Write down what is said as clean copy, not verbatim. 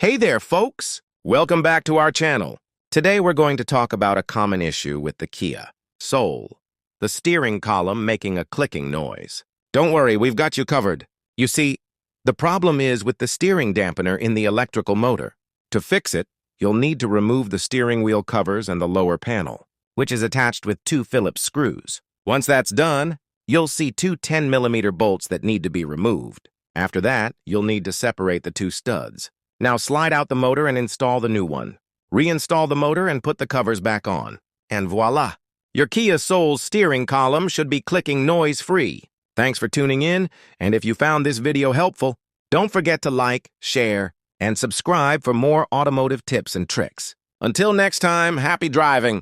Hey there, folks! Welcome back to our channel. Today we're going to talk about a common issue with the Kia Soul, the steering column making a clicking noise. Don't worry, we've got you covered. You see, the problem is with the steering dampener in the electrical motor. To fix it, you'll need to remove the steering wheel covers and the lower panel, which is attached with two Phillips screws. Once that's done, you'll see two 10mm bolts that need to be removed. After that, you'll need to separate the two studs. Now slide out the motor and install the new one. Reinstall the motor and put the covers back on. And voila! Your Kia Soul's steering column should be clicking noise-free. Thanks for tuning in, and if you found this video helpful, don't forget to like, share, and subscribe for more automotive tips and tricks. Until next time, happy driving!